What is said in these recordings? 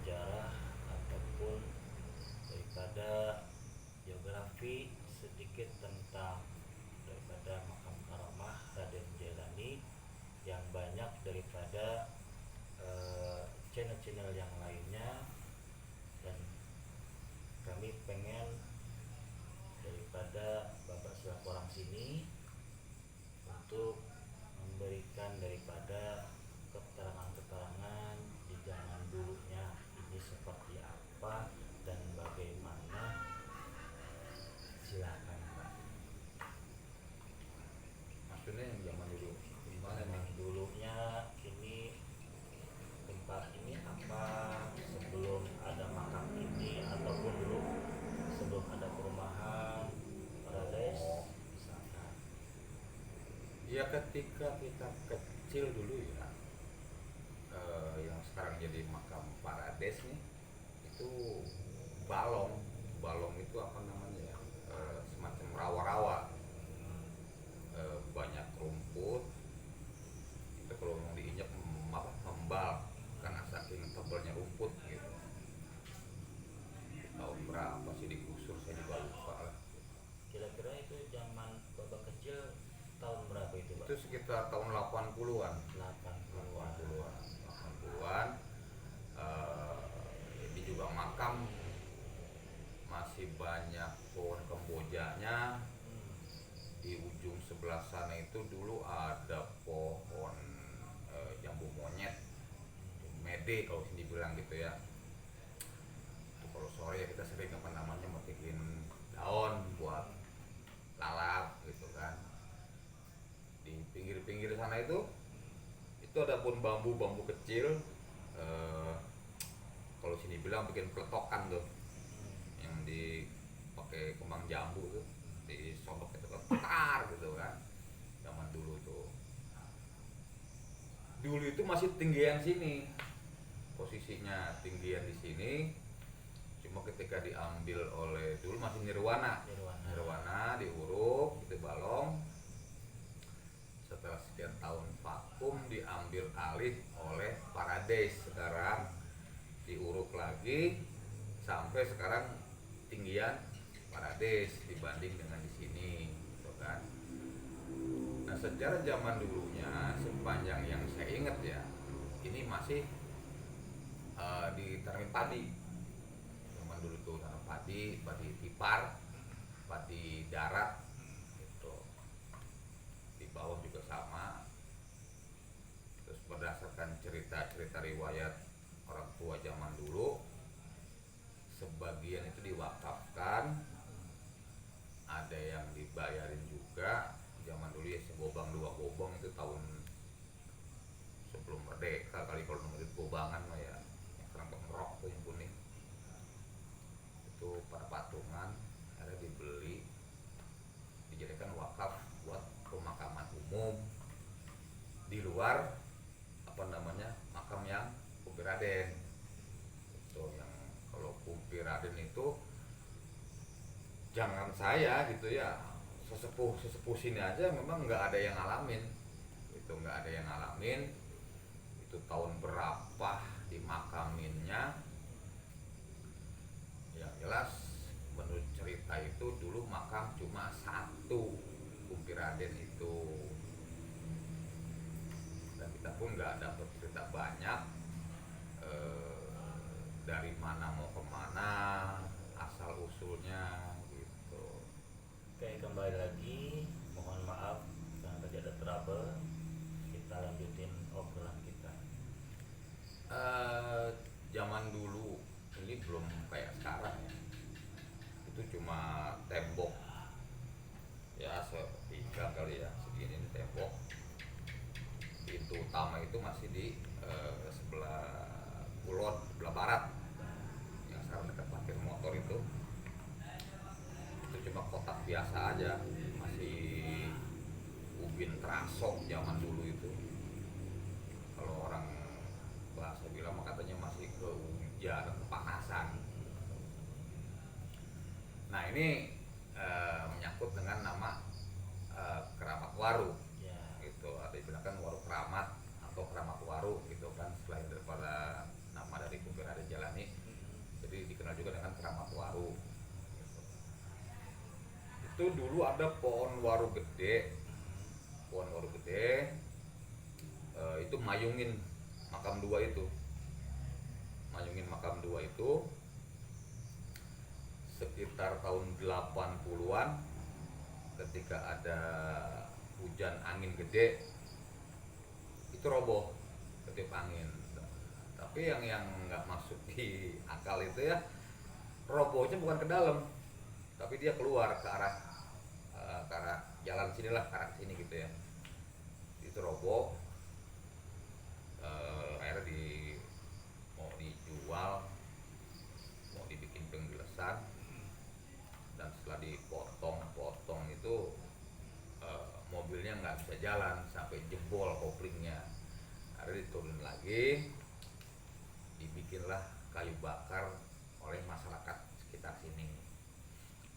sejarah ataupun daripada geografi sedikit tentang daripada makam Karamah Raden Jailani yang banyak daripada channel-channel yang lainnya, dan kami pengen daripada Bapak selaku orang sini untuk memberikan daripada keterangan-keterangan di zaman dulunya ini seperti apa dan bagaimana. Silakan Pak. Maksudnya yang zaman dulu gimana Zaman nih? dulunya ini tempat ini apa sebelum ada makam ini ataupun dulu sebelum ada perumahan Parades Oh, misalkan. ya ketika kita kecil dulu ya, yang sekarang jadi makam Parades nih, itu balong, balong itu apa namanya ya? Semacam rawa-rawa, banyak rumput. Itu kalau mau diinjak membal, karena saking tebalnya rumput gitu. Tahun berapa sih digusur saya juga lupa lah. Kira-kira itu zaman Bapak kecil tahun berapa itu Pak? Itu sekitar tahun 80-an. 80-an. 80-an 80-an. Ini juga makam masih banyak pohon kembojanya. Di ujung sebelah sana itu dulu ada pohon jambu monyet, mede kalau sini bilang gitu ya. Itu kalau sore ya kita sering apa namanya metikin daun buat lalap gitu kan. Di pinggir-pinggir sana itu ada pun bambu-bambu kecil, eh, kalau sini bilang bikin peletokan tuh, yang dipakai kembang jambu tuh, disodok itu kan petar gitu kan. Zaman dulu tuh, dulu itu masih tinggian sini, posisinya tinggian di sini. Cuma ketika diambil oleh, dulu masih Nirwana, Nirwana diuruk itu balong. Setelah sekian tahun vakum diambil alih oleh Parades, sekarang diuruk lagi sampai sekarang tinggian Parades dibanding dengan di sini gitu kan. Nah, sejarah zaman dulunya sepanjang yang saya ingat ya, ini masih ditanamin padi. Zaman dulu tuh tanam padi, padi tipar, padi darat gitu. Di bawah juga sama. Terus berdasarkan cerita-cerita riwayat orang tua zaman dulu, sebagian itu diwakafkan, ada yang dibayarin juga. Zaman dulu ya segobang dua gobang itu tahun sebelum merdeka kali, kalau nomor gobangan mah ya, yang kerangka merok tuh yang kuning itu pada patungan, akhirnya dibeli dijadikan wakaf buat pemakaman umum di luar apa namanya makam yang Kumpi Raden. Itu yang kalau Kumpi Raden itu jangan saya gitu ya, sesepuh sini aja memang nggak ada yang ngalamin, itu nggak ada yang ngalamin. Itu tahun berapa dimakaminnya, yang jelas menurut cerita itu dulu makam cuma satu Kumpi Raden itu, dan kita pun nggak dapat cerita banyak, dari mana mau kemana, asal usulnya gitu. Oke, kembali lagi. Mohon maaf karena tadi ada trouble. Kita lanjutin obrolan kita. Zaman dulu ini belum kayak sekarang ya, itu cuma tembok ya setiga kali ya segini, ini tembok. Pintu utama itu masih di sebelah kulon, sebelah barat, yang sekarang dekat parkir motor itu cuma kotak biasa aja, masih ubin terasok zaman dulu itu. Kalau orang bahasa bilang katanya masih kehujanan, kepanasan. Nah ini menyangkut dengan nama Keramat Waru Ya. gitu, ada dibilangkan Waru Keramat atau Keramat Waru gitu kan, selain daripada nama dari Kumpi Raden Jalani itu dulu ada pohon waru gede, pohon waru gede, itu mayungin makam dua itu, mayungin makam dua itu sekitar tahun 80-an ketika ada hujan angin gede itu roboh ketiup angin. Tapi yang nggak masuk di akal itu ya, robohnya bukan ke dalam tapi dia keluar ke arah jalan sinilah, ke arah sini gitu ya. Itu roboh, akhirnya mau dijual, mau dibikin penggilesan, dan setelah dipotong-potong itu mobilnya nggak bisa jalan sampai jebol koplingnya. Akhirnya diturunin lagi, dibikinlah kayu bakar oleh masyarakat sekitar sini.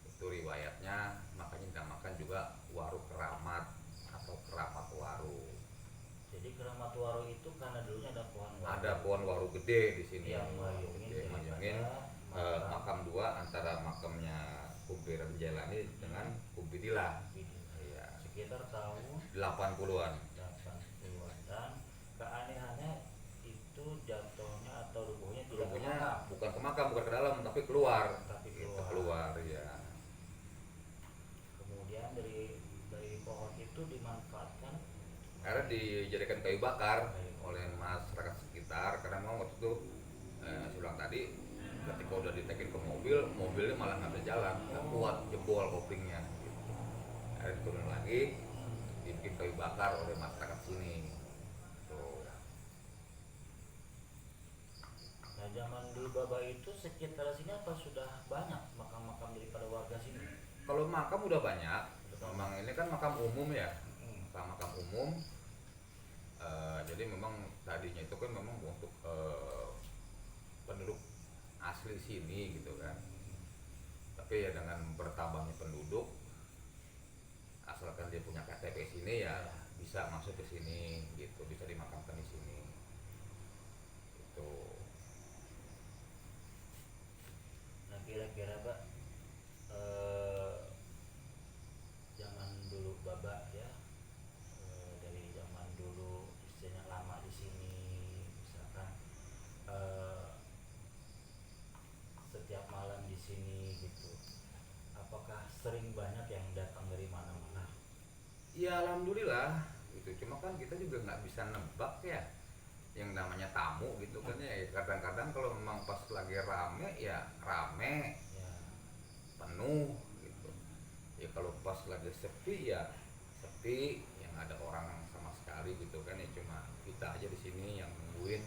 Itu riwayatnya, makanya dinamakan juga Waru Keramat atau Keramat Waru. Jadi Keramat Waru itu karena dulunya ada pohon waru. Ada pohon waru gede di sini yang mayungin makam dua antara makamnya Kumpi Rabenjelani dengan Kumpi Dila. Iya. Sekitar tahun 80-an. 80-an. Dan keanehannya itu jatuhnya atau rubuhnya tidak ke Rubuhnya makam. bukan ke makam, bukan ke dalam, tapi keluar. Tapi Itu keluar. ya. Kemudian dari pohon itu dimanfaatkan Akhirnya dijadikan kayu bakar oleh masyarakat sekitar, karena memang waktu itu saya bilang tadi, ketika udah ditekin ke mobilnya malah nggak bisa jalan, nggak kuat, jebol koplingnya gitu. Akhirnya turun lagi, dibikin kayu bakar oleh masyarakat sini tuh. Nah, zaman dulu Baba itu sekitar sini apa sudah banyak makam-makam daripada warga sini? Kalau makam udah banyak, memang ini kan makam umum ya, makam umum. Jadi memang tadinya itu kan memang untuk penduduk asli sini gitu kan. Tapi ya dengan bertambahnya penduduk, asalkan dia punya KTP sini ya bisa masuk ke sini gitu, bisa dimakamkan di sini. Itu. Nah, kira-kira Pak, zaman dulu Baba ya, dari zaman dulu istilahnya lama di sini, misalkan setiap malam di sini gitu, apakah sering banyak yang datang dari mana-mana? Ya alhamdulillah gitu. Cuma kan kita juga nggak bisa nebak ya yang namanya tamu gitu kan ya. Kadang-kadang kalau memang pas lagi rame ya rame, Ya, penuh gitu. Ya kalau pas lagi sepi ya sepi, yang ada orang sama sekali gitu kan ya, cuma kita aja di sini yang nungguin.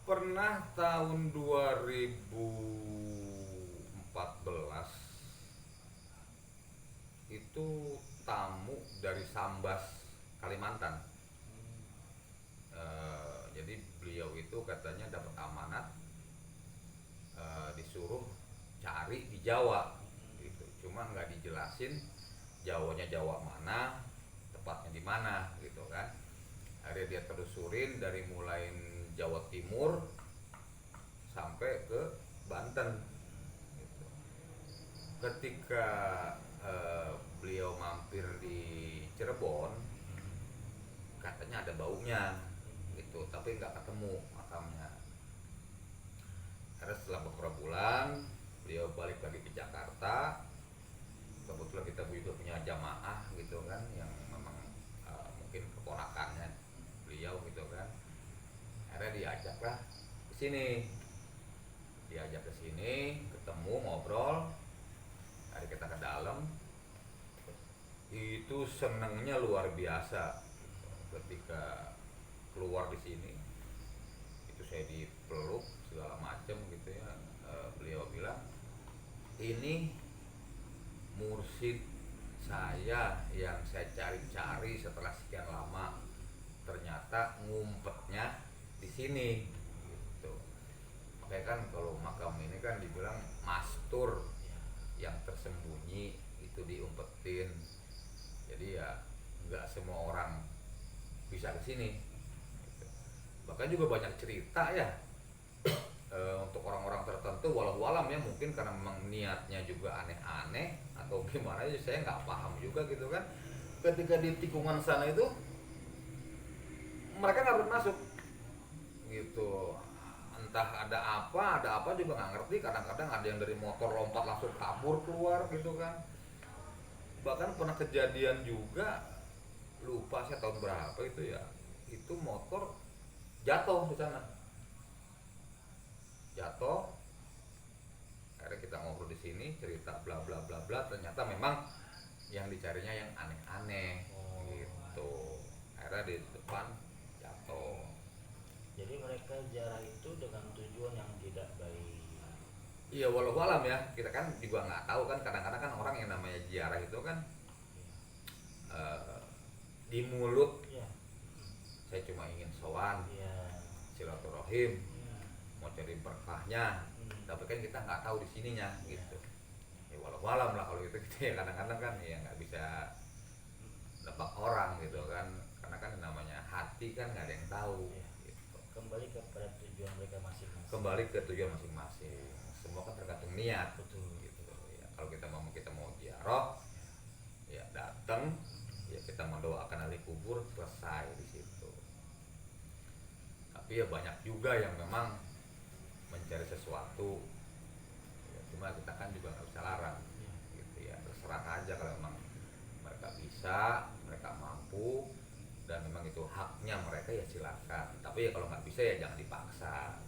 Pernah tahun 2014 itu tamu dari Sambas, Kalimantan. Jadi beliau itu katanya dapat amanat, disuruh cari di Jawa gitu. Cuma nggak dijelasin Jawanya Jawa mana, tepatnya di mana gitu kan. Akhirnya dia telusurin dari mulai Jawa Timur sampai ke Banten gitu. Ketika beliau mampir di Cirebon, katanya ada baunya gitu, tapi nggak ketemu makamnya. Karena setelah beberapa bulan beliau balik lagi ke Jakarta, kebetulan kita juga punya jamaah gitu kan, yang memang mungkin keponakannya beliau gitu kan. Akhirnya diajaklah ke sini, ketemu, ngobrol. Hari kita ke dalam, itu senengnya luar biasa ketika keluar di sini. Itu saya dipeluk segala macam gitu ya. Beliau bilang, ini mursyid saya yang saya cari-cari setelah sekian lama, ternyata ngumpetnya di sini gitu. Makanya kan kalau makam ini kan dibilang mastur, yang tersembunyi itu diumpetin. Jadi ya nggak semua orang bisa ke sini gitu. Bahkan juga banyak cerita ya untuk orang-orang tertentu walau alam ya, mungkin karena memang niatnya juga aneh-aneh atau gimana ya, saya nggak paham juga gitu kan. Ketika di tikungan sana itu mereka nggak boleh masuk gitu, entah ada apa juga nggak ngerti. Kadang-kadang ada yang dari motor lompat langsung kabur keluar gitu kan. Bahkan pernah kejadian juga, lupa saya tahun berapa itu ya, itu motor jatuh di sana, jatuh. Akhirnya kita ngobrol di sini, cerita bla bla bla bla, ternyata memang yang dicarinya yang aneh-aneh gitu. Akhirnya di depan jatuh. Jadi mereka ziarah itu dengan tujuan yang tidak baik. Iya, walau alam ya, kita kan juga nggak tahu kan. Kadang-kadang kan orang yang namanya ziarah itu kan di mulut Iya. saya cuma ingin sowan, Iya. silaturahim, Iya. mau cari berkahnya, tapi kan kita nggak tahu di sininya Iya. gitu. Ya walau alam lah kalau gitu, gitu ya. Kadang-kadang kan ya nggak bisa nebak orang gitu kan, karena kan namanya hati kan nggak ada yang tahu. Iya. Gitu. Kembali kepada tujuan mereka masing-masing. Kembali ke tujuan masing-masing, semua kan tergantung niat. Betul. Gitu ya. Kalau kita mau ziarah ya datang, ya kita mendoakan ahli kubur, selesai di situ. Tapi ya banyak juga yang memang mencari sesuatu ya, cuma kita kan juga nggak bisa larang. Iya. Gitu ya, terserah aja kalau memang mereka bisa, mereka mampu, dan memang itu haknya mereka, ya silakan. Tapi ya kalau nggak bisa ya jangan dipaksa,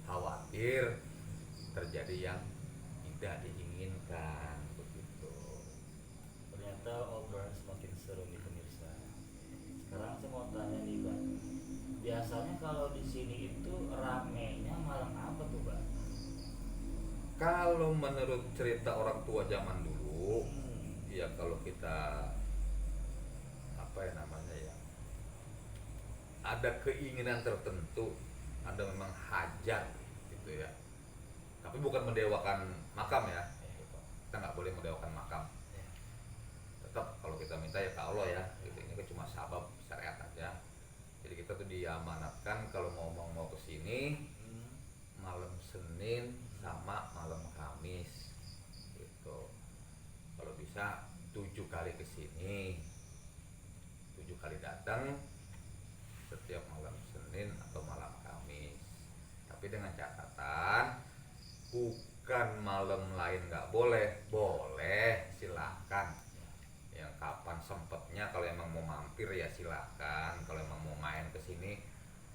khawatir terjadi yang tidak diinginkan begitu. Ternyata obrolan semakin seru nih pemirsa. Sekarang saya mau tanya nih Bang, biasanya kalau di sini itu ramenya malam apa tuh Bang? Kalau menurut cerita orang tua zaman dulu, ya kalau kita apa ya namanya ya, ada keinginan tertentu, ada memang hajat gitu ya. Tapi bukan mendewakan makam ya, kita nggak boleh mendewakan makam. Tetap kalau kita minta ya ke Allah ya, gitu. Ini kan cuma sabab syariat aja. Jadi kita tuh diamanatkan kalau mau ke sini malam Senin sama malam Kamis gitu. Kalau bisa 7 kali ke sini, 7 kali datang setiap malam Senin atau malam Kamis. Tapi dengan catatan bukan malam lain nggak boleh, boleh silahkan. Yang kapan sempetnya, kalau emang mau mampir ya silahkan. Kalau emang mau main ke sini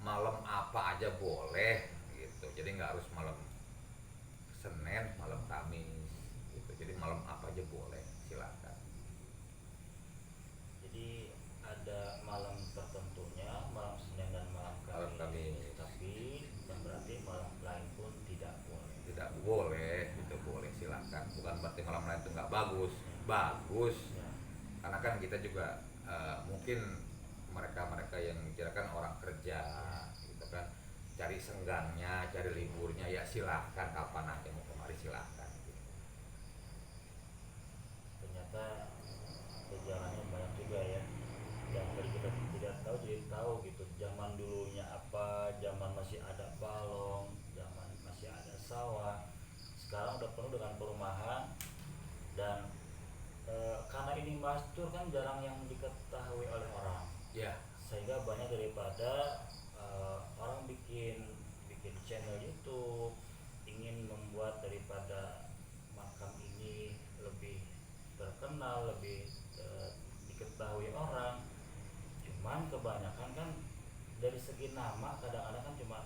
malam apa aja boleh gitu. Jadi nggak harus malam Senin, malam Kamis gitu. Jadi malam apa aja boleh, silahkan. Jadi ada malam tertentunya, malam Senin dan malam Malam Kamis. Kamis. Tapi bukan berarti malam lain pun tidak boleh. Tidak boleh, itu boleh silahkan. Bukan berarti malam lain itu nggak bagus, bagus. Ya. Karena kan kita juga mungkin mereka yang kirakan orang kerja gitu kan, cari senggangnya, cari liburnya, ya silahkan kapan aja mau kemari silahkan gitu. Ternyata sejarahnya banyak juga ya. Yang dari kita tidak tahu jadi tahu gitu. Zaman dulunya apa, zaman masih ada balong, zaman masih ada sawah. Sekarang udah penuh dengan perumahan dan karena ini mastur kan jarang yang diketahui oleh orang, Ya, sehingga banyak daripada orang bikin channel YouTube ingin membuat daripada makam ini lebih terkenal, lebih diketahui orang. Cuman kebanyakan kan dari segi nama kadang-kadang kan cuma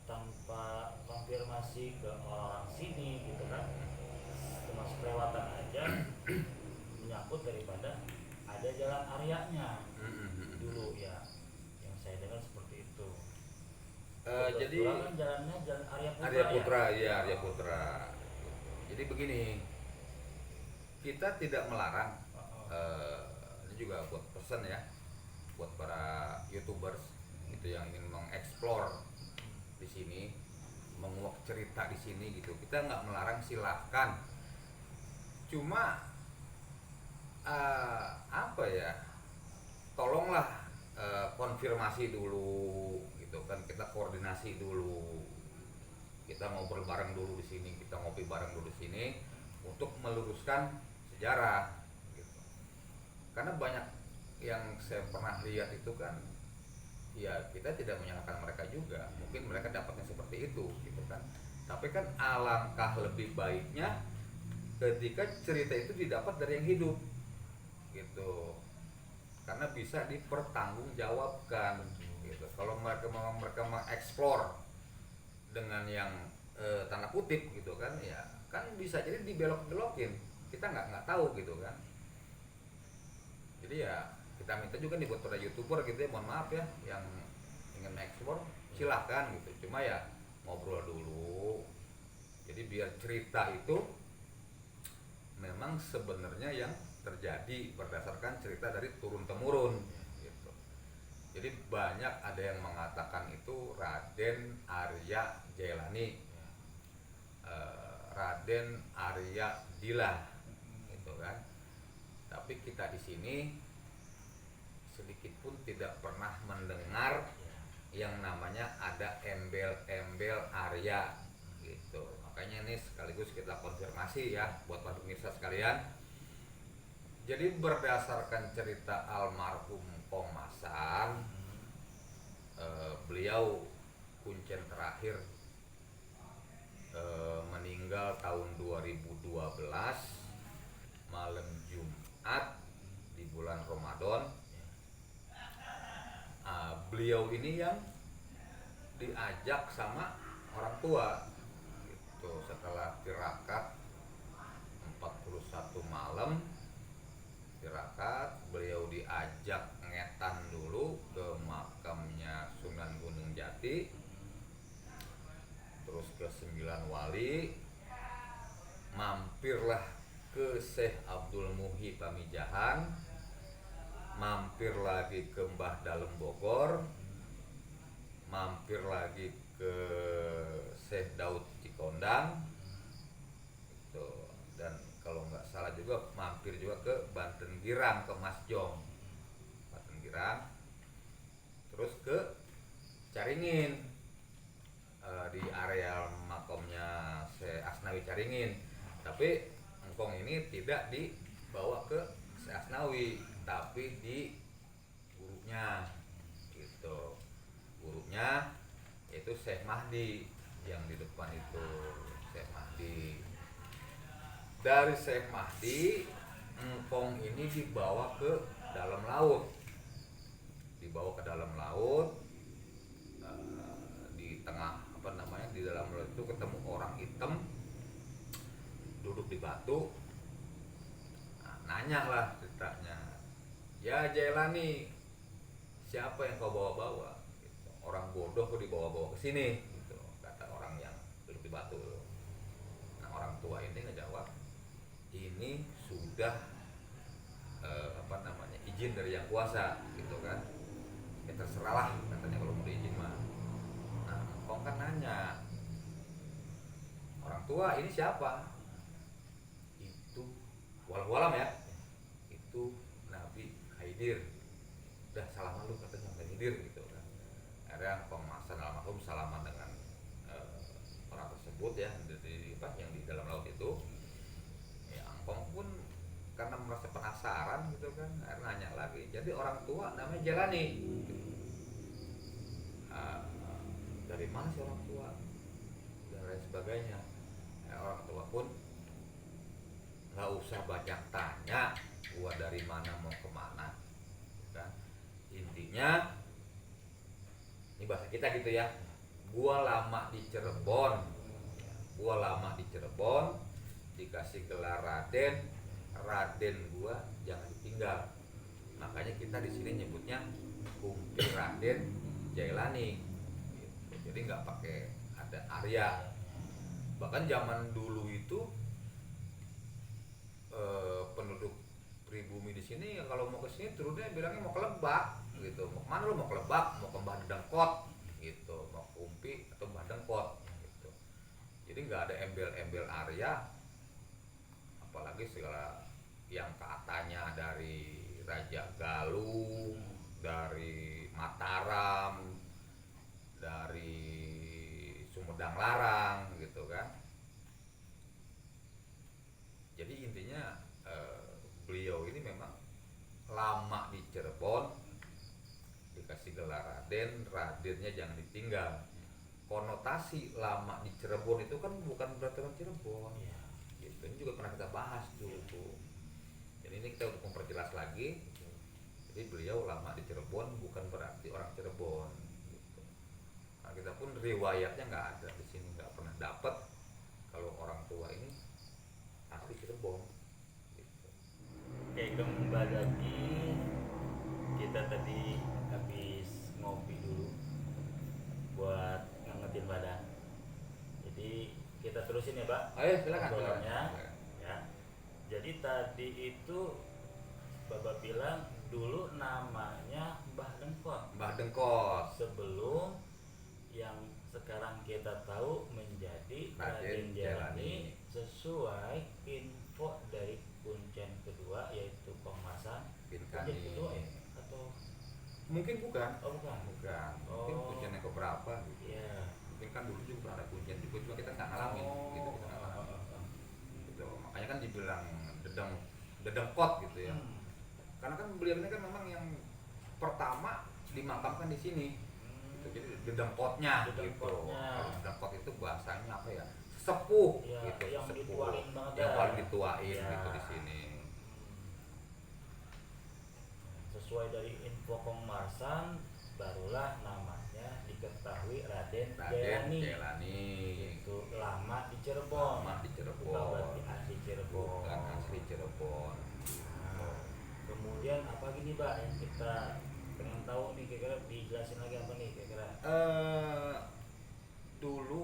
tanpa konfirmasi ke orang sini gitu kan, cuma kelewatan aja menyangkut daripada ada jalan Aryanya dulu ya, yang saya dengar seperti itu. jadi Kebetulan kan jalannya jalan Arya Putra, Arya Putra ya. ya, Arya Putra. Jadi begini, kita tidak melarang. Ini juga buat pesan ya, buat para YouTubers itu yang ingin mengeksplor di sini, menguak cerita di sini gitu. Kita nggak melarang, silahkan. Cuma apa ya? Tolonglah konfirmasi dulu gitu kan, kita koordinasi nasi dulu, kita ngobrol bareng dulu di sini, kita ngopi bareng dulu di sini untuk meluruskan sejarah gitu. Karena banyak yang saya pernah lihat itu kan, ya kita tidak menyalahkan mereka juga, mungkin mereka dapatnya seperti itu gitu kan. Tapi kan alangkah lebih baiknya ketika cerita itu didapat dari yang hidup gitu, karena bisa dipertanggungjawabkan gitu. Kalau mereka mengeksplor dengan yang tanda kutip gitu kan, ya kan bisa jadi dibelok-belokin, kita nggak tahu gitu kan. Jadi ya kita minta juga nih buat para youtuber gitu ya, mohon maaf ya, yang ingin ekspor silahkan gitu, cuma ya ngobrol dulu. Jadi biar cerita itu memang sebenarnya yang terjadi berdasarkan cerita dari turun temurun gitu. Jadi banyak ada yang mengatakan itu Raden Arya Jailani, Raden Arya Dila gitu kan. Tapi kita di sini sedikit pun tidak pernah mendengar yang namanya ada embel-embel Arya gitu. Makanya ini sekaligus kita konfirmasi ya buat para pemirsa sekalian. Jadi berdasarkan cerita almarhum Kong Masan, beliau kuncen terakhir meninggal tahun 2012 malam Jumat di bulan Ramadan. Beliau ini yang diajak sama orang tua gitu, setelah tirakat 41 malam tirakat, beliau diajak ngetan dulu ke makamnya Sunan Gunung Jati, terus ke 9 wali, mampirlah ke Syekh Abdul Muhi Pamijahan, mampir lagi ke Mbah Dalem Bogor, mampir lagi ke Syekh Daud Cikondang gitu. Dan kalau nggak salah juga mampir juga ke Banten Girang, ke Mas Jong Banten Girang, terus ke Caringin, di area makomnya Syekh Asnawi Caringin. Tapi engkong ini tidak dibawa ke Syekh Asnawi, tapi di gurunya gitu. Gurunya yaitu Syekh Mahdi yang di depan itu, Syekh Mahdi. Dari Syekh Mahdi, engkong ini dibawa ke dalam laut, dibawa ke dalam laut. Di tengah di dalam laut itu ketemu orang hitam duduk di batu. Nanya lah ceritanya, ya Jailani, siapa yang kau bawa-bawa gitu. Orang bodoh kok dibawa-bawa ke sini gitu, kata orang yang duduk di batu. Nah, orang tua ini ngejawab, ini sudah izin dari yang kuasa gitu kan, ya terserah lah katanya kalau mau diizin mah. Nah, kong kan nanya, orang tua ini siapa? Itu walau-walam ya, itu Nabi Khidir. Udah salaman lu katanya Khidir gitu kan. Akhirnya Kong Masan almarhum salaman dengan orang tersebut ya, yang di dalam laut itu. Ya Kong pun karena merasa penasaran gitu kan, akhirnya nanya lagi, jadi orang tua namanya Jailani gitu. Dari mana sih orang tua dan lain sebagainya. Orang tua pun nggak usah banyak tanya, gua dari mana mau kemana kan. Intinya ini bahasa kita gitu ya, gua lama di Cirebon, dikasih gelar Raden gua jangan ditinggal. Makanya kita di sini nyebutnya Kumpi Raden Jailani gitu. Jadi nggak pakai ada Arya. Bahkan zaman dulu itu penduduk pribumi di sini kalau mau ke sini turunnya bilangnya mau ke Lebak gitu. Mau kemana lo? Mau ke Lebak, mau ke Mbah Dengkot gitu, mau ke Kumpi atau Mbah Dengkot gitu. Jadi nggak ada embel-embel Arya, apalagi segala yang katanya dari Raja Galuh, dari Mataram, dari Sumedang Larang gitu kan. Jadi intinya beliau ini memang lama di Cirebon, dikasih gelar Raden, Radennya jangan ditinggal. Konotasi lama di Cirebon itu kan bukan berarti orang Cirebon. Iya. Gitu. Ini juga pernah kita bahas dulu. Jadi ini kita untuk memperjelas lagi. Jadi beliau lama di Cirebon bukan berarti orang Cirebon. Gitu. Nah, kita pun riwayatnya nggak ada di sini, nggak pernah dapat kalau orang tua ini asli Cirebon. Gitu. Oke, kembali lagi, kita tadi habis ngopi dulu buat ngangetin badan. Jadi kita terusin ya, Pak. Ayo silakan. Obrolannya, ya. Jadi tadi itu Bapak bilang dulu namanya Mbah Dengkot. Mbah Dengkot. Sebelum yang sekarang kita tahu menjadi Raden Raden Jalani, Jalani. sesuai info dari kuncen kedua yaitu Pemasan. Pinkani. Kuncen kedua ya? Atau Mungkin bukan. oh bukan? Bukan. Mungkin Oh. kuncian yang keberapa gitu. Iya. Mungkin kan dulu juga pernah ada kuncian juga, cuma kita nggak ngalamin. Gitu, kita nggak ngalamin. Gitu. Makanya kan dibilang dedengkot gitu ya. Karena kan beliau ini kan memang yang pertama dimakamkan di sini. Gitu. Jadi dedengkotnya gitu. Dedengkotnya. Kalau dedengkot itu bahasanya apa ya? Sepuh Ya, gitu, yang sepuh. dituain banget Yang dah. paling dituain Ya. gitu di sini. Sesuai dari info Pemasan, barulah namanya diketahui Raden Raden Jalani. Jalani. Itu lama di Cirebon. Lama di Cirebon. Bukan berarti asli Cirebon. Bukan asli Cirebon. Nah, kemudian apa gini, Pak, yang kita pengen tahu nih, kira-kira dijelasin lagi apa nih kira-kira? Dulu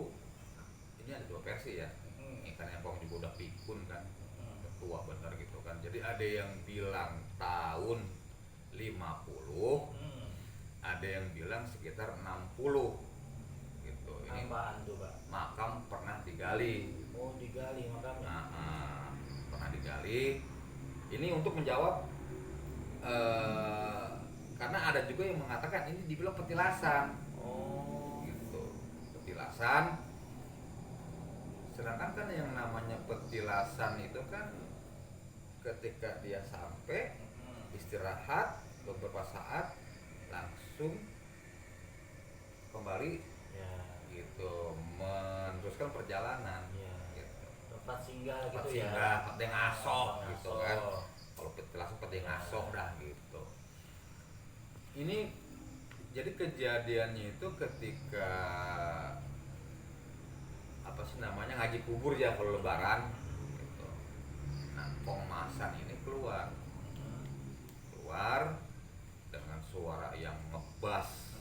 ini ada dua versi ya. Hmm. Ini kan Empong juga udah pikun kan, Hmm. tua bener gitu kan. Jadi ada yang bilang tahun 50, Hmm. ada yang bilang sekitar 60 gitu. Ini Apaan tuh, Pak? makam pernah digali. Oh, digali makamnya. Pernah digali. Ini untuk menjawab karena ada juga yang mengatakan ini dibilang petilasan. Oh. Gitu, petilasan. Sedangkan kan yang namanya petilasan itu kan ketika dia sampai Hmm. istirahat beberapa saat langsung kembali Ya. gitu meneruskan perjalanan. Ya. Gitu. Tempat singgah Tempat gitu ya. singgah, tempat yang ngasok Tempat gitu ngasok. kan. Kalau petilasan tempat yang ngasok dah gitu. Ini jadi kejadiannya itu ketika apa sih namanya ngaji kubur ya kalau lebaran gitu. Nah, Pemasan ini keluar dengan suara yang ngebas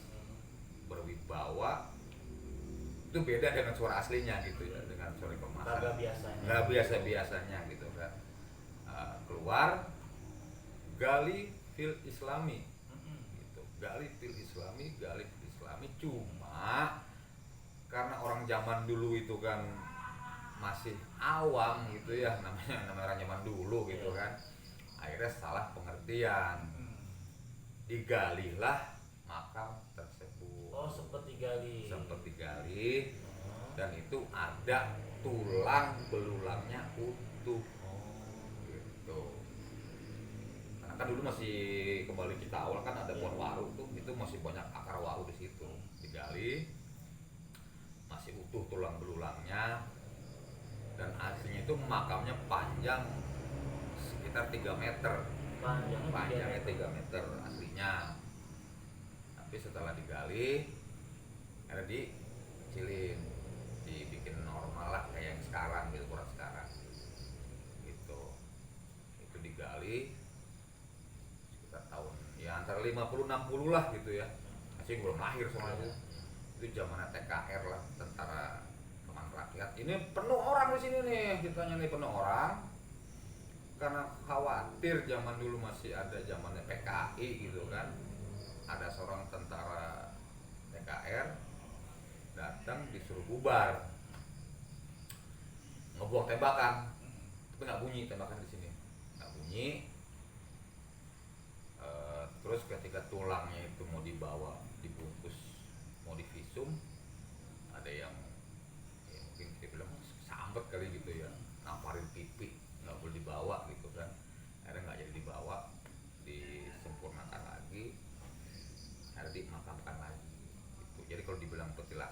berwibawa. Itu beda dengan suara aslinya gitu ya, dengan suara Pemasan. Kagak biasanya. Nggak biasa-biasanya gitu kan. Keluar gali fil islami gitu. Gali fil islami cuma karena orang zaman dulu itu kan masih awam gitu ya, namanya orang zaman dulu gitu kan, akhirnya salah pengertian, digalilah makam tersebut. Oh, seperti gali. Dan itu ada tulang belulangnya utuh gitu. Karena kan dulu masih kembali kita awal kan ada pohon waru tuh, itu masih banyak akar waru di situ, digali masih utuh tulang belulangnya. Dan aslinya itu makamnya panjang sekitar 3 meter. Panjangnya 3 meter aslinya. Tapi setelah digali ada dikecilin, dibikin normal lah kayak yang sekarang gitu, kurang sekarang gitu. Itu digali sekitar tahun ya antara 50-60 lah gitu ya. Masih belum lahir soalnya. Itu zamannya TKR lah, tentara teman rakyat. Ini penuh orang di sini nih, kitanya nih penuh orang. Karena khawatir zaman dulu masih ada zamannya PKI gitu kan. Ada seorang tentara TKR datang disuruh bubar, ngebuang tembakan, tapi nggak bunyi tembakan di sini, nggak bunyi. Terus ketika tulangnya itu mau dibawa dibungkus mau divisum, ada yang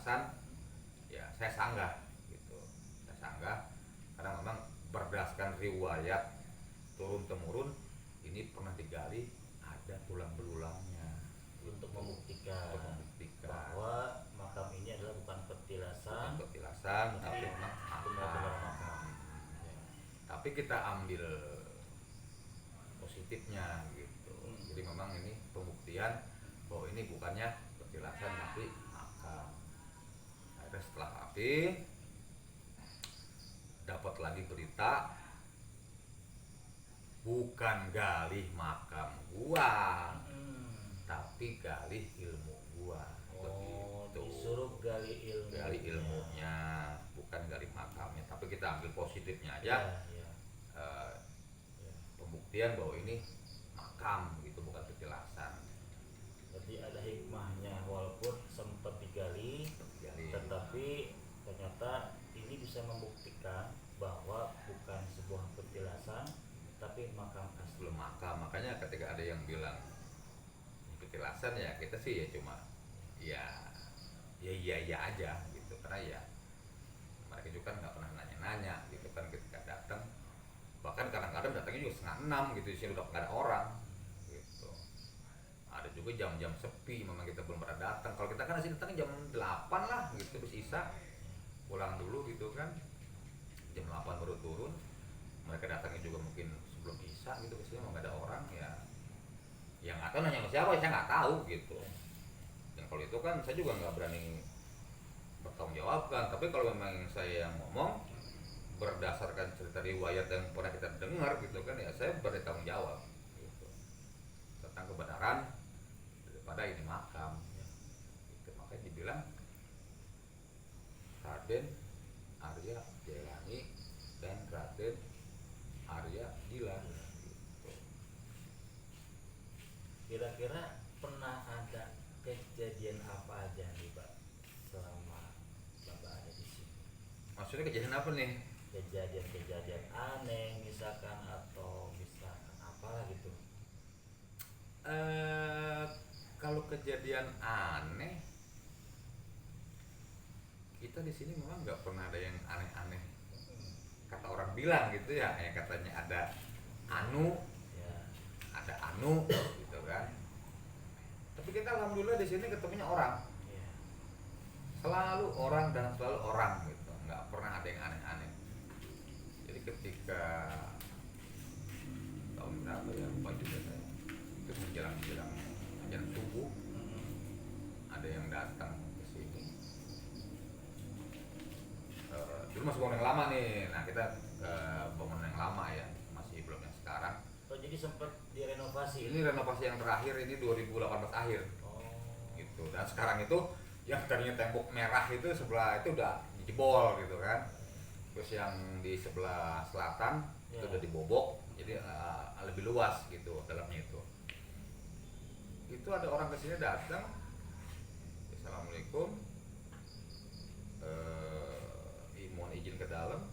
petilasan ya saya sanggah gitu. Saya sanggah karena memang berdasarkan riwayat turun temurun ini pernah digali ada tulang belulangnya Untuk untuk membuktikan membuktikan bahwa makam ini adalah bukan bukan petilasan, petilasan tapi memang benar-benar makam. makam. Ya. Tapi kita ambil positifnya gitu. Jadi memang ini pembuktian bahwa ini bukannya petilasan tapi makam. Akhirnya setelah rapi dapat lagi berita bukan gali makam gua tapi gali ilmu gua. Oh, Begitu. disuruh gali ilmu. Gali ilmunya bukan gali makamnya, tapi kita ambil positifnya Ya, aja. ya, Eh, ya. Pembuktian bahwa ini makam gitu bukan petilasan. Berarti ada hikmahnya walaupun sempat digali, Gali tetapi ternyata ini bisa membuktikan bahwa bukan sebuah petilasan tapi makam asli. sebelum makam. Makanya ketika ada yang bilang ini petilasan ya kita sih ya cuma ya iya aja gitu karena ya mereka juga kan nggak pernah nanya-nanya gitu kan ketika datang, bahkan kadang-kadang datangnya juga 5:30 gitu sih udah nggak ada orang gitu. Ada juga jam-jam sepi memang kita belum pernah datang. Kalau kita kan sini datang jam 8 lah gitu habis isa pulang dulu gitu kan, jam 8 baru turun. Mereka datangnya juga mungkin sebelum isa gitu kesini emang nggak ada orang ya yang nggak tahu nanya sama siapa saya nggak tahu gitu. Dan kalau itu kan saya juga nggak berani bertanggung jawab kan, tapi kalau memang saya yang ngomong berdasarkan cerita riwayat yang pernah kita dengar gitu kan ya saya bertanggung jawab gitu tentang kebenaran daripada ini makam ya. Gitu. Makanya dibilang Raden Arya Jailani dan Raden Arya Dila gitu. Kira-kira pernah ada kejadian apa aja nih Pak selama Bapak ada di sini? Maksudnya kejadian apa nih? Kejadian-kejadian aneh misalkan atau misalkan apalah gitu. Kalau kejadian aneh kita di sini memang nggak pernah ada yang aneh-aneh kata orang bilang gitu ya, yang katanya ada anu Ya, ada anu gitu kan. Tapi kita alhamdulillah di sini ketemunya orang, ya. selalu orang dan selalu orang gitu, nggak pernah ada yang aneh-aneh. Jadi ketika tahun berapa ya lupa juga saya, itu menjelang subuh ada yang datang ke sini. Dulu masih bangunan yang lama nih, nah kita bangunan yang lama ya, masih belum yang sekarang. Oh, jadi sempat direnovasi. Ini renovasi yang terakhir ini 2018 akhir Oh. gitu. Dan sekarang itu yang tadinya tembok merah itu sebelah itu udah dijebol gitu kan. Terus yang di sebelah selatan itu Ya. udah dibobok, jadi lebih luas gitu dalamnya itu. Itu ada orang kesini datang, assalamualaikum, mohon izin ke dalam.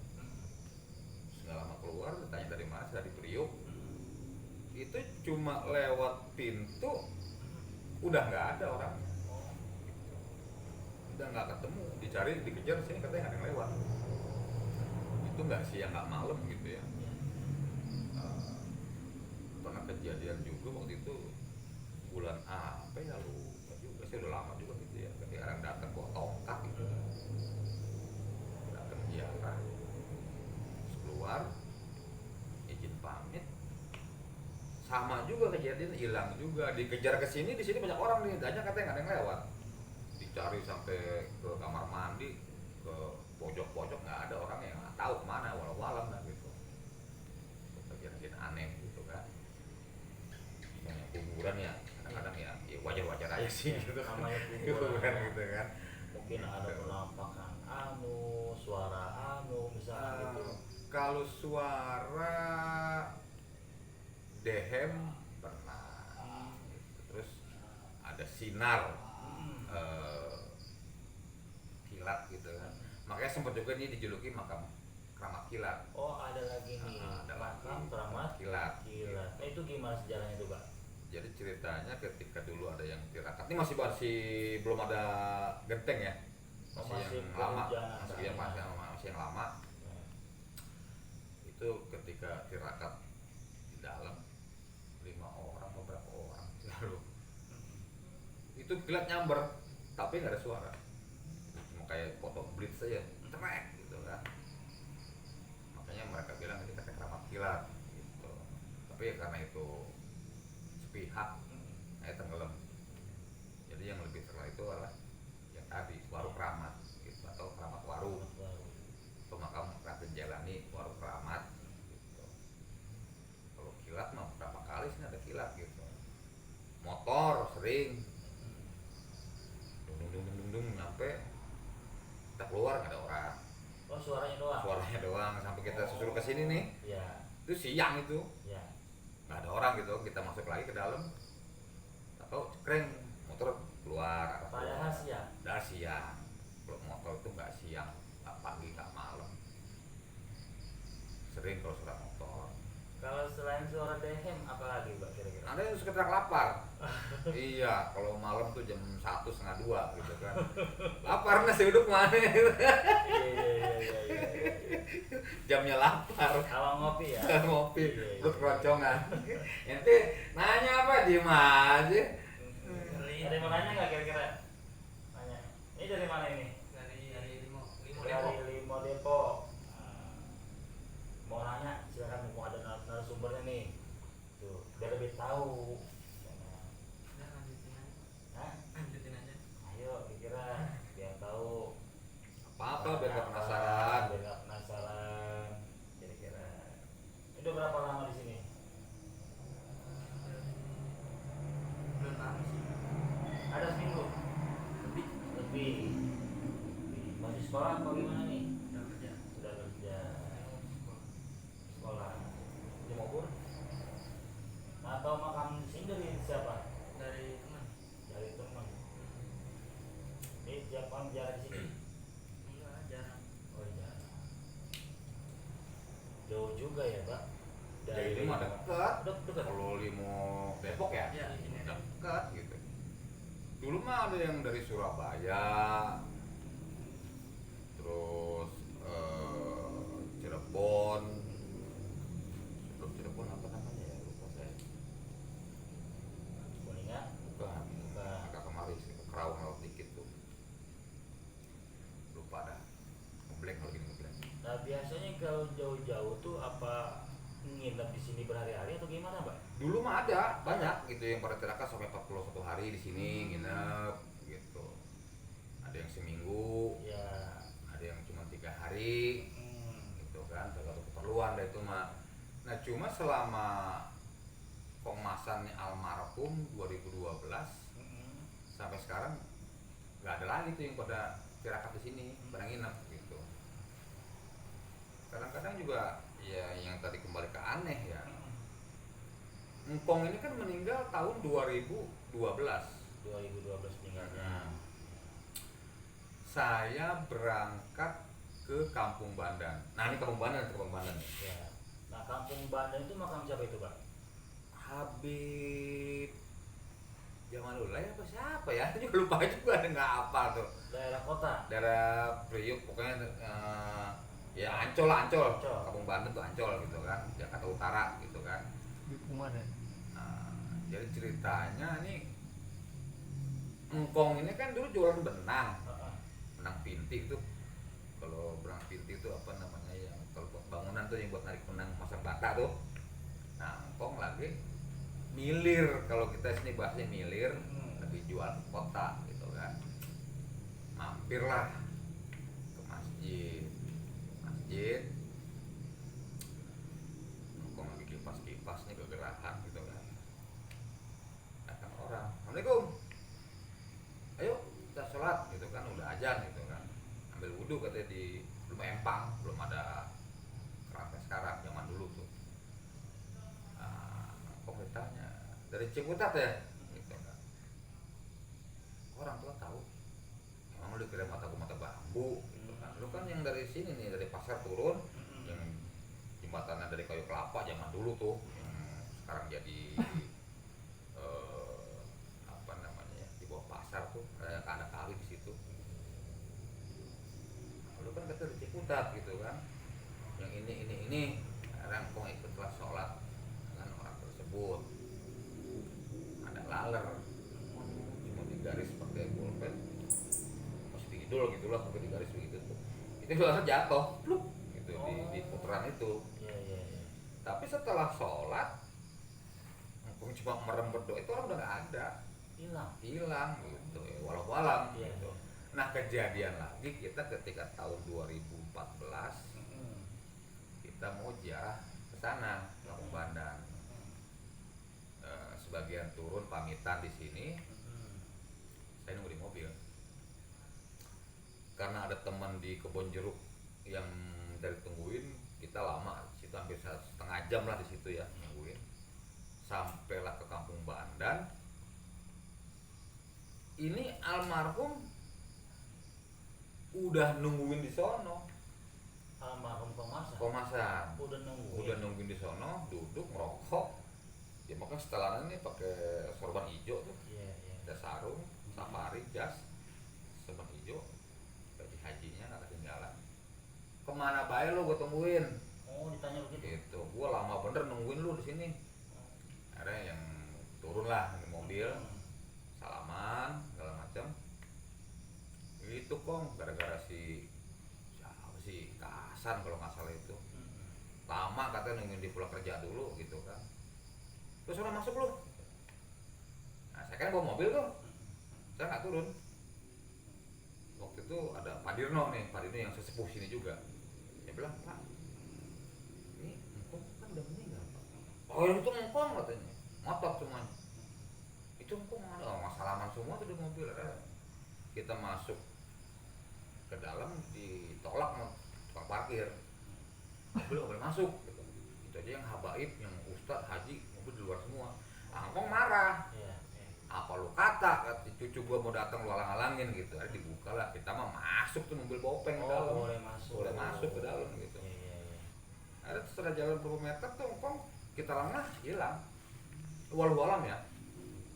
Nggak lama keluar, ditanya dari mana, dari Priuk. Itu cuma lewat pintu, udah nggak ada orangnya. Udah nggak ketemu, dicari, dikejar sini katanya nggak ada yang lewat. Itu nggak siang nggak malam gitu ya. Pernah kejadian juga waktu itu bulan apa ya lupa juga sih, udah lama juga gitu ya. Ketika orang datang bawa tongkat gitu, datang ziarah, terus keluar, izin pamit. Sama juga kejadian hilang juga, dikejar ke sini, di sini banyak orang nih, banyak katanya nggak ada yang lewat. Dicari sampai ke kamar mandi, ke pojok-pojok nggak ada orang yang nggak tahu kemana, walau-walam lah gitu. Kejadian aneh gitu kan. Banyak kuburan ya, kadang-kadang ya wajar-wajar aja sih gitu. Namanya Kuburan gitu kan. Mungkin ada penampakan anu, suara anu misalnya gitu. Kalau suara dehem pernah gitu. Terus ada sinar kilat gitu kan. Makanya sempat juga ini dijuluki makam keramat kilat. Oh, ada lagi nih. Ada makam lagi, keramat kilat. kilat. Nah, itu gimana sejarahnya itu, Pak? Jadi ceritanya ketika dulu ada yang tirakat, ini masih belum ada genteng ya, lama, kehujanan masih yang tanah. masih yang lama. Ya. Itu ketika tirakat di dalam 5 orang beberapa orang lalu itu kilat nyamber tapi nggak ada suara, cuma kayak foto blitz saja trek gitu kan. Makanya mereka bilang ini kata keramat kilat gitu, tapi ya karena itu sepihak air tenggelam. Jadi yang lebih terkenal itu adalah yang tadi Waru Keramat gitu, atau Keramat Waru, Baru. atau makam Raden Jalani Waru Keramat gitu. Kalau kilat mah berapa kali sih ada kilat gitu, motor sering dung dung dung dung dung nyampe kita keluar nggak ada orang, Oh, suaranya doang. suaranya doang sampai kita susul ke sini nih. Ya, Itu siang itu ya. nggak ada orang gitu, kita masuk lagi ke dalam atau cekreng motor keluar. Padahal siang. Udah siang. Kalau motor itu nggak siang, nggak pagi, nggak malam. Sering kalau suara motor. Kalau selain suara dehem, apa lagi Mbak kira-kira? Ada yang suka teriak lapar. Iya, kalau malam tuh jam 1 setengah 2 gitu kan. Lapar nasi uduk mana? Iya, iya, iya, iya, iya. Jamnya lapar. Awang ngopi ya. Ngopi, Iya, iya. lu keroncongan. Ente nanya apa diem aja. Ada yang mau nanya nggak kira-kira? Nanya. Ini dari mana ini? Dari Limo Dari Limo Depok. Nah, mau nanya silakan, mumpung ada narasumbernya nih. Tuh, biar lebih tahu. Udah lanjutin aja. Hah? Lanjutin aja. Ayo kira-kira biar tahu. Apa biar gak penasaran. Biar nggak penasaran. Kira-kira. Ini udah berapa lama di sini? Belum lama sih. Ada seminggu. Lebih. Lebih. Masih sekolah apa gimana nih? Udah kerja. Sudah kerja. Sekolah. Sekolah di Bogor. Atau makam sini dari siapa? Dari teman. Dari teman. Ini tiap malam jalan di sini. Enggak, jarang. Oh iya. Jauh juga ya Pak. Dari Limo dekat. Dekat. Kalau Limo Depok ya, Iya, di sini. dekat gitu. Dulu mah ada yang dari Surabaya, terus Cirebon. Sebelum Cirebon apa namanya ya, lupa saya. Kuningan. Bukan, Bukan. agak kemari sih, ke Kerawang laut dikit tuh. Lupa dah. Ngeblank lagi nih, ngeblank. Nah biasanya kalau jauh-jauh tuh apa nginep di sini berhari-hari atau gimana Pak? Dulu mah ada banyak gitu yang pada tirakat sampai 41 hari di sini nginep gitu. Ada yang seminggu, Ya. ada yang cuma 3 hari gitu kan, tergantung keperluan dah itu mah. Nah cuma selama pemasannya almarhum 2012 sampai sekarang nggak ada lagi tuh yang pada tirakat di sini, pada nginep gitu. Kadang-kadang juga ya yang tadi kembali ke aneh ya, Engkong ini kan meninggal tahun 2012. 2012 meninggalnya. Saya berangkat ke Kampung Bandan. Nah ini Kampung Bandan, Kampung Bandan. Ya. Nah Kampung Bandan itu makam siapa itu Pak? Habib Jamalullah apa siapa ya? Juga lupa juga, nggak apa tuh. Daerah kota. Daerah Priuk pokoknya ya Ancol lah, Ancol. Ancol. Kampung Bandan tuh Ancol gitu kan, Jakarta Utara gitu kan. Di Kumadan. Nah, jadi ceritanya nih Engkong ini kan dulu jualan benang. Benang pinti itu, kalau benang pinti itu apa namanya yang kalau buat bangunan tuh yang buat narik benang masang bata tuh. Nah Engkong lagi milir, kalau kita sini bahasnya milir, lagi jual ke kota gitu kan. Mampirlah ke masjid Engkong lagi kipas nih kegerahan gitu kan. Datang orang, Assalamualaikum, ayo kita sholat gitu kan, udah azan gitu kan, ambil wudhu katanya di, belum empang, belum ada keran kayak sekarang, zaman dulu tuh. Nah, kok ditanya dari Ciputat ya gitu kan. Orang tua tahu, emang lu kira mata bambu gitu kan. Lu kan yang dari sini nih, dari pasar turun, yang jembatannya dari kayu kelapa zaman dulu tuh, yang sekarang jadi apa namanya ya, di bawah pasar tuh ada kali di situ. tuh di Ciputat gitu kan, yang ini sekarang kok ikutlah sholat dengan orang tersebut, ada laler cuma digaris pakai pulpen spidol gitulah, pakai digaris begitu tuh, itu langsung jatuh pluk gitu di putaran itu. Iya, iya, iya. Tapi setelah sholat mumpung cuma merem berdoa itu orang udah nggak ada, hilang gitu ya, walau alam Iya. gitu. Nah kejadian lagi kita ketika tahun 2014 kita mau ziarah ke sana Lampung Bandan. Sebagian turun pamitan di sini, saya nunggu di mobil karena ada teman di Kebon Jeruk yang dari tungguin, kita lama di situ hampir 1,5 jam lah di situ ya nungguin, sampailah ke Kampung Bandan. Ini almarhum udah nungguin di sono, Almarhum Komasan udah udah nungguin di sono, duduk merokok. Ya makanya setelannya nih pakai sorban hijau tuh, Iya, iya. ada sarung, safari, jas, sorban hijau, baju hajinya nggak ketinggalan. Kemana bae lo gue tungguin? Oh, ditanya begitu. Gitu, gue lama bener nungguin lu di sini. Akhirnya yang turun lah di mobil, salaman segala macam. Itu kong gara-gara siapa sih Kasan kalau nggak salah itu. Lama katanya nungguin di pulang kerja dulu gitu kan. Terus udah masuk lu. Nah saya kan bawa mobil tuh, saya nggak turun. Waktu itu ada Pak Dirno nih, Pak Dirno yang sesepuh sini juga. Dia bilang, Pak, ini engkong kan udah meninggal Pak. Oh yang itu engkong katanya, ngotot semuanya. Itu engkong ada masalaman semua tuh di mobil. Kita masuk ke dalam ditolak sama tukang parkir, mobil nggak boleh masuk gitu. Itu aja yang habaib, yang ustadz, haji, mobil di luar semua. Angkong marah, Iya, iya. apa lu kata cucu gua mau datang lu halang-halangin gitu. Akhirnya dibuka lah, kita mah masuk tuh mobil bopeng ke dalam, Boleh masuk ke dalam gitu. Iya, iya, iya. Akhirnya setelah jalan berapa meter tuh Angkong kita lengah hilang. Walau alam ya,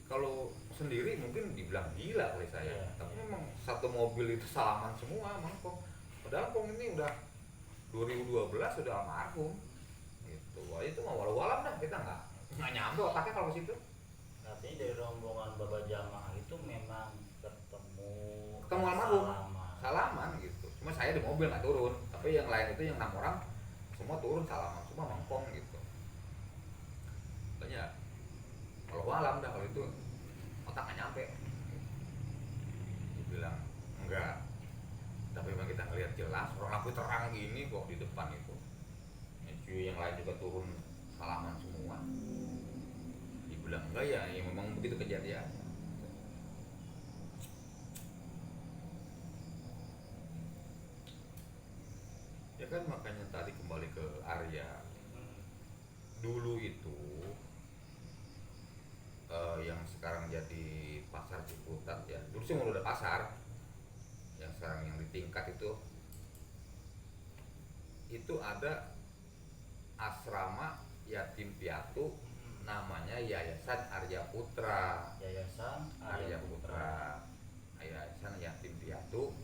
kalau sendiri mungkin dibilang gila oleh saya, Iya, tapi iya. memang satu mobil itu salaman semua sama Angkong. Padahal Angkong ini udah 2012 sudah almarhum gitu. Wah itu mah walau alam dah, kita nggak nyampe otaknya kalau ke situ. Artinya dari rombongan Bapak Jamaah itu memang ketemu Almarhum, salaman. salaman gitu. Cuma saya di mobil nggak turun, tapi yang lain itu yang 6 orang semua turun salaman semua mangkong gitu. Makanya kalau alam dah kalau itu otak nggak nyampe. Dia bilang enggak, tapi memang kita ngelihat jelas orang lampu terang gini kok di depan itu. Yang lain juga turun salaman semua. Dibilang enggak ya, ya memang begitu kejadiannya. Ya kan makanya tadi kembali ke Arya. Dulu itu yang sekarang jadi pasar Ciputat ya. Dulu sih udah pasar. Yang sekarang yang di tingkat itu ada asrama yatim piatu namanya Yayasan Arya Putra. Yayasan Arya Putra. Yayasan Yatim Piatu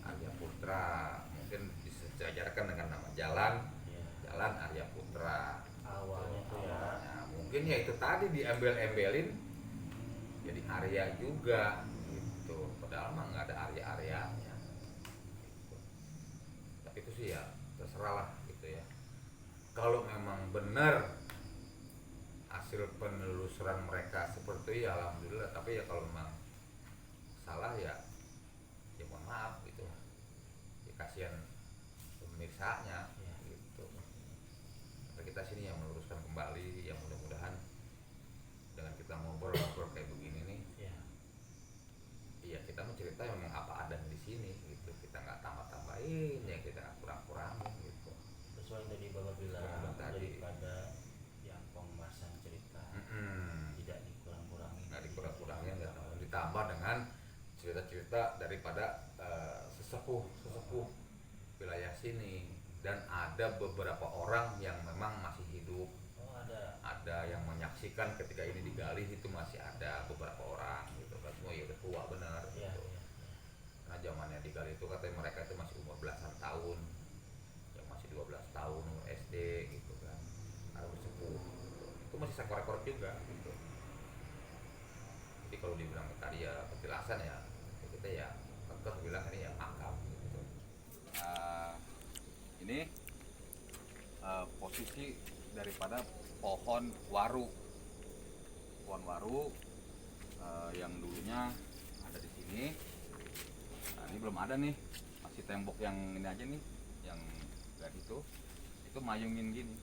Arya Putra. Mungkin disejajarkan dengan nama jalan, Iya. Jalan Arya Putra. Awalnya tuh ya. Nah, mungkin ya itu tadi diembel-embelin jadi Arya juga gitu. Padahal mah nggak ada Arya-Aryanya gitu. Tapi itu sih ya terserah lah gitu ya. Kalau memang benar hasil penelusuran mereka seperti itu ya alhamdulillah. Tapi ya kalau memang salah ya mohon maaf gitu. Ya kasihan pemirsanya Iya. gitu. Tapi kita sini yang meluruskan kembali, yang mudah-mudahan dengan kita ngobrol kayak begini nih, Iya. iya kita mau cerita memang apa ada di sini gitu. Kita nggak tambah-tambahin, ya kita kurang-kurangin gitu. Sesuai yang tadi Bapak bilang Sesuai tadi. daripada yang pembahasan cerita tidak dikurang-kurangin. Nggak dikurang-kurangin, nggak ditambah dengan cerita-cerita daripada sesepuh wilayah sini. Dan ada beberapa orang yang memang masih hidup, Oh, ada yang menyaksikan ketika ini digali, itu masih ada beberapa orang gitu kan. Semua ya udah tua benar Iya, gitu. iya. Karena zamannya digali itu katanya mereka itu masih umur belasan tahun juga gitu. Jadi kalau dibilang tadi ya petilasan ya kita ya tetap bilang ini ya makam gitu. Ini posisi daripada pohon waru yang dulunya ada di sini. Nah, ini belum ada nih, masih tembok yang ini aja nih, yang dari itu mayungin gini.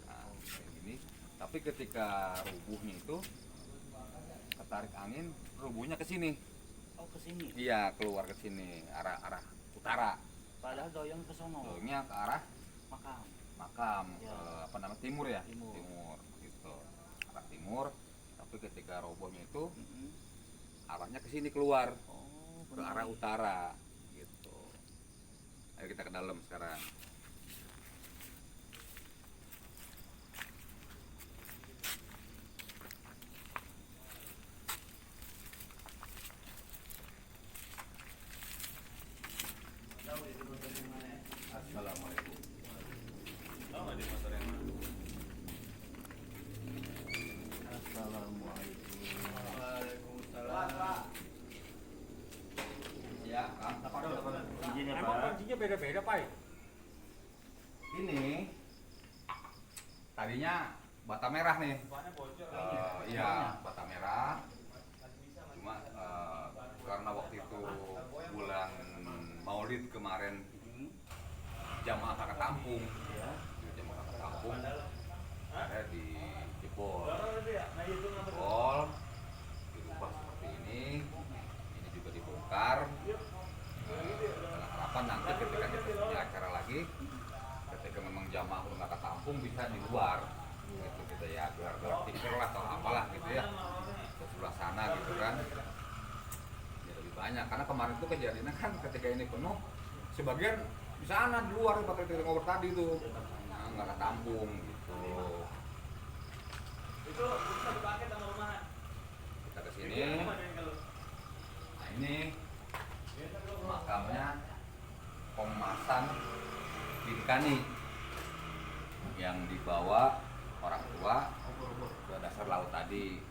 Nah, kayak gini. Tapi ketika rubuhnya itu ketarik angin, rubuhnya ke sini. Oh, ke sini. Iya, keluar ke sini, arah utara. Padahal doyong ke sono. Doyongnya ke arah Makam. makam, Ya. apa namanya, timur ya? Timur. Gitu. Arah timur. Tapi ketika robohnya itu Mm-mm. arahnya ke sini keluar. Oh, Ke arah utara gitu. Ayo kita ke dalam sekarang. Assalamualaikum. Waalaikumsalam. Ya, Kang. Izinnya, Emang Pak. kuncinya beda-beda, Pak? Ini tadinya bata merah nih. Bahannya bocor. Iya, bata merah. Cuma karena waktu itu bulan Maulid kemarin jamaah kakak kampung, Ya. jamaah kakak kampung ada dijebol, Oh. dirubah seperti ini juga dibongkar. Dengan harapan nanti ketika kita punya acara lagi, ketika memang jamaah kakak kampung bisa di luar, gitu kita ya gelar tikar lah atau apalah gitu ya, ke sebelah sana gitu kan. Ya lebih banyak karena kemarin itu kejadiannya kan ketika ini penuh, sebagian di sana di luar bakal kita ngobrol tadi tuh, nah, nggak tampung gitu. Itu bisa dipakai sama rumahan. Kita kesini. Nah ini makamnya Komasan Bintani yang dibawa orang tua ke dasar laut tadi,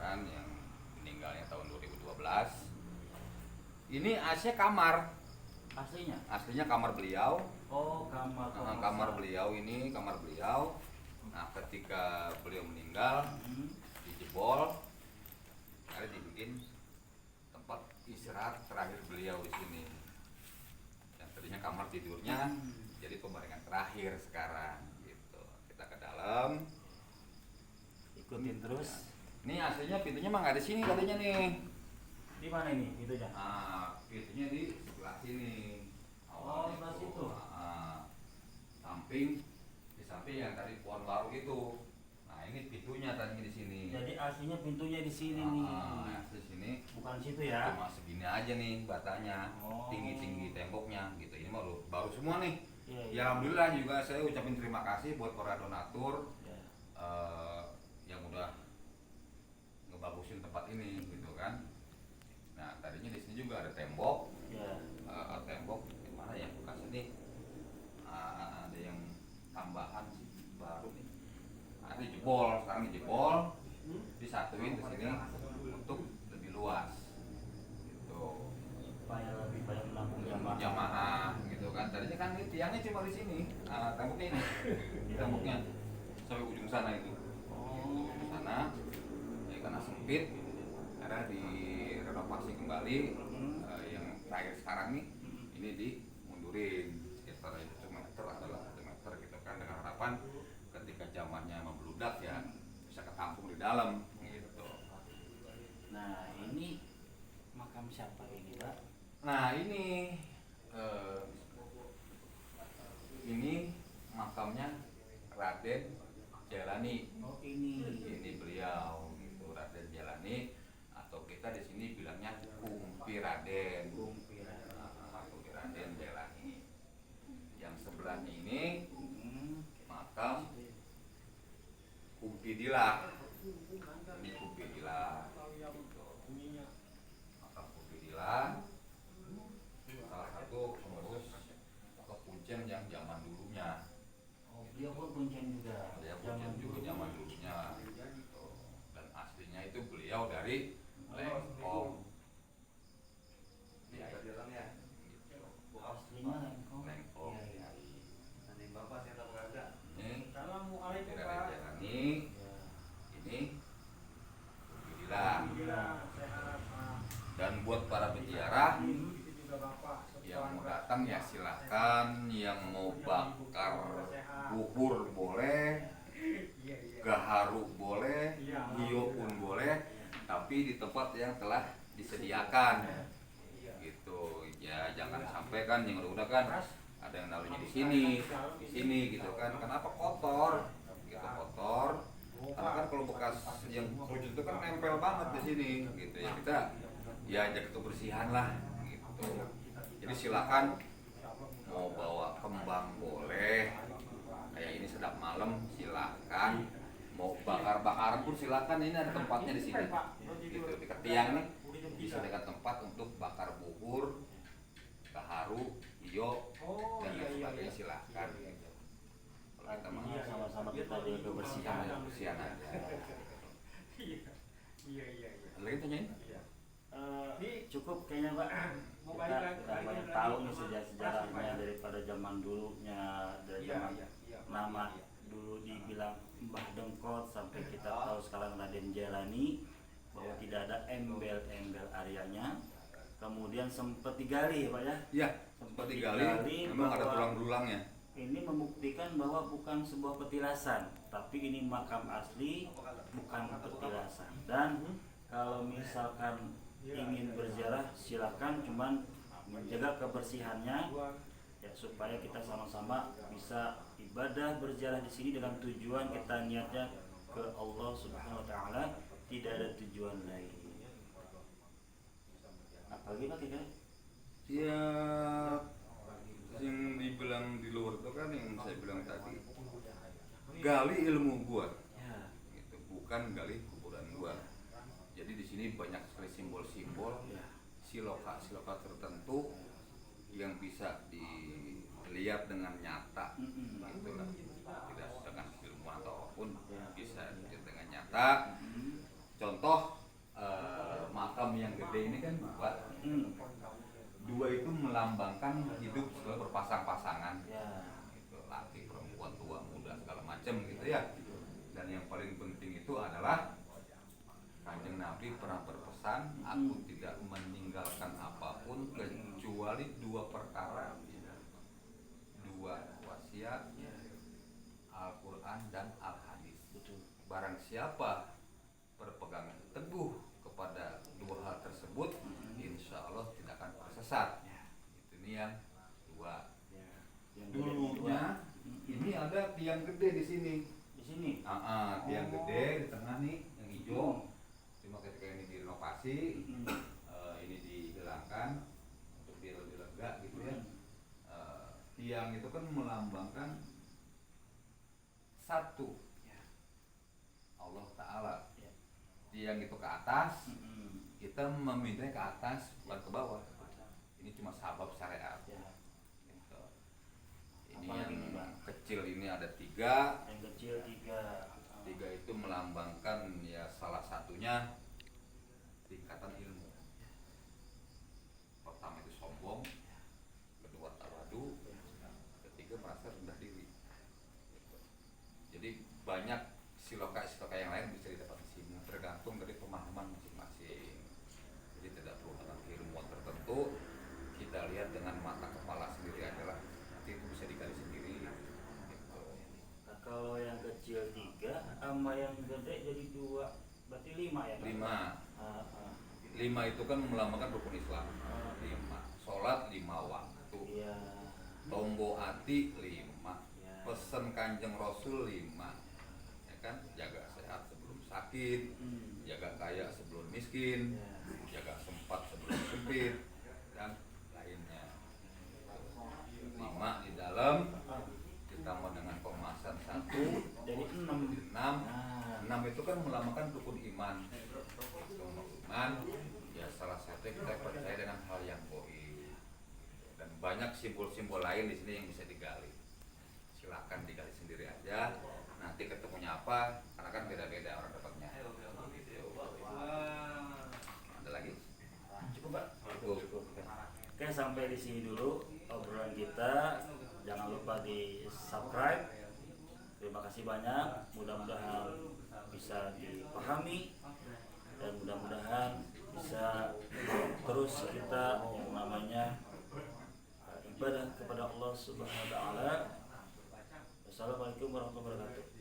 kan, yang meninggalnya tahun 2012. Ini aslinya kamar. Aslinya kamar beliau. Oh, kamar. Kamar beliau ini, kamar beliau. Nah, ketika beliau meninggal, dijebol, ada dibikin tempat istirahat terakhir beliau di sini. Yang tadinya kamar tidurnya, jadi pembaringan terakhir sekarang. Gitu. Kita ke dalam. Ikutin terus. Ini aslinya pintunya mah nggak di sini tadinya nih. Di mana ini itunya? Nah, pintunya di sebelah sini. Oh, sebelah situ. Samping, di samping yang tadi pohon baru itu. Nah, ini pintunya tadinya di sini. Jadi aslinya pintunya di sini nih. Di sini. Bukan situ ya? Cuma segini aja nih batanya, Oh. tinggi-tinggi temboknya gitu. Ini mah baru semua nih. Iya, Ya alhamdulillah juga saya ucapin terima kasih buat para donatur Ya. yang udah ngebagusin tempat ini gitu kan. Nah, tadinya di sini juga ada tembok. Ya. Tembok di mana ya bekas ini, ada yang tambahan sih baru nih. Ada jebol, sekarang dijebol, disatuin ke sini untuk lebih luas gitu. Supaya lebih banyak menampung jamaah. Jamaah gitu kan. Tadinya kan ini tiangnya cuma di sini, temboknya ini, temboknya sampai ujung sana itu. Oh. Ujung sana, ya karena sempit, karena direnovasi kembali. Yang terakhir sekarang nih, ini dimundurin sekitar 1 meter adalah 1 meter gitu kan, dengan harapan ketika zamannya membludak ya bisa ketampung di dalam gitu. Nah, ini makam siapa ini, Pak? Nah ini makamnya Raden Jalani. Oh, ini. Ini beliau gitu, Raden Jalani, atau kita di sini bilangnya Kumpi Raden. Kumpi Raden Jalani. Yang sebelahnya ini makam Kumpi Dila. Ini Kumpi Dila. Gitu. Makam Kumpi Dila. Salah satu pengurus atau kuncen yang zaman dulunya. Oh, dia pun kuncen juga. Dia kuncen juga zaman dulunya. Gitu. dari Lengkong. Ini ada jalannya. Aslinya Lengkong. Lengkong. Nanti bapak saya tahu harga. Ini Assalamualaikum dari Pak. jalan Ya. ini Alhamdulillah. Alhamdulillah sehat Pak. Dan buat para peziarah Itu juga Bapak. yang mau datang ya silakan, yang mau bakar bubur boleh, Iya iya. gaharu boleh, hio pun boleh, tapi di tempat yang telah disediakan gitu ya. Jangan sampai kan yang udah kan ada yang naruhnya di sini gitu kan. Kenapa kotor gitu, kotor karena kan kalau bekas yang kerucut itu kan nempel banget di sini gitu ya. Kita ya jaga kebersihan lah gitu. Jadi silakan mau bawa kembang boleh, kayak ini sedap malam silakan, mau bakar-bakaran pun silakan. Ini ada tempatnya di sini gitu, di ketiang nih disediakan tempat untuk bakar bubur, gaharu, hio dan lain sebagainya, silakan gitu. Kalau kita mau Artinya sama-sama kita jaga kebersihan. kebersihan aja. Iya. Ada lagi tanyain? Cukup kayaknya Pak. Mau Kita balik lagi udah ke banyak ini tahu lagi. nih sejarah-sejarahnya daripada zaman dulunya, dari zaman nama dulu dibilang Mbah Dengkot sampai kita tahu sekarang Raden Jalani, bahwa tidak ada embel-embel areanya. Kemudian sempat digali Pak ya. Iya, sempat digali, memang ada bahwa tulang-tulangnya. ini membuktikan bahwa bukan sebuah petilasan, tapi ini makam asli, bukan petilasan. Dan kalau misalkan ingin berziarah silakan, cuman menjaga kebersihannya ya, supaya kita sama-sama bisa ibadah berziarah di sini dengan tujuan kita niatnya ke Allah Subhanahu wa taala, tidak ada tujuan lain. Apalagi Pak tidak? Ya, yang dibilang di luar itu kan yang saya bilang tadi, gali ilmu gua, Ya. gitu, bukan gali kuburan gua. Jadi di sini banyak sekali simbol-simbol, siloka tertentu yang bisa dilihat dengan nyata, gitu lah. Tidak dengan ilmu ataupun bisa dilihat dengan nyata. Contoh makam yang gede ini kan dua itu melambangkan hidup setelah berpasang-pasangan, Ya. gitu, laki perempuan tua muda segala macam gitu ya. Dan yang paling penting itu adalah Kanjeng Nabi pernah berpesan, aku tidak meninggalkan apapun kecuali dua perkara, dua wasiat, Al-Quran dan Al-Hadis. Betul. Barang siapa berpegang teguh kepada dua hal tersebut, insya Allah tidak akan tersesat. Ini yang dua. Ya. Yang Dulunya ini ada tiang gede di sini. di sini. Tiang gede di tengah nih yang hijau. Cuma ketika ini direnovasi, ini dihilangkan untuk biar lebih lega gitu ya. Tiang itu kan melambangkan satu, Allah Ta'ala. Tiang itu ke atas, kita memintanya ke atas bukan ke bawah. Ini cuma sabab syariat. Ya. Gitu. Ini Apalagi yang nih, Bang? kecil ini ada tiga. Yang kecil tiga. Tiga itu melambangkan ya salah satunya tingkatan ilmu. Pertama itu sombong, kedua tawadu, ketiga merasa rendah diri. Gitu. Jadi banyak siloka yang lain bisa didapat di sini, tergantung dari pemahaman masing-masing. Jadi tidak perlu dengan keilmuan tertentu, kita lihat dengan mata kepala sendiri aja lah. Nanti itu bisa digali sendiri. Gitu. Nah, kalau yang kecil tiga sama yang gede jadi dua, berarti lima ya Pak? Lima. Ah, ah. Lima itu kan melambangkan rukun Islam. Lima. Sholat 5 waktu. Iya. Tombo ati 5. Ya. Pesen Kanjeng Rasul 5. Ya kan? Jaga sehat sebelum sakit, jaga kaya sebelum miskin, Ya. jaga sempat sebelum sempit, dan lainnya. 5 di dalam ditambah dengan pemasan 1 Jadi 6. 6. Nah. 6 itu kan melambangkan rukun iman. Rukun iman ya salah satu kita percaya dengan hal yang goib. Dan banyak simbol-simbol lain di sini yang bisa digali. Silakan digali sendiri aja. Nanti ketemunya apa? Karena kan beda-beda orang dapatnya. Wah. Oke, sampai di sini dulu obrolan kita. Jangan lupa di subscribe. Terima kasih banyak. Mudah-mudahan bisa dipahami dan mudah-mudahan bisa terus kita yang namanya ibadah kepada Allah Subhanahu wa taala. Wassalamualaikum warahmatullahi wabarakatuh.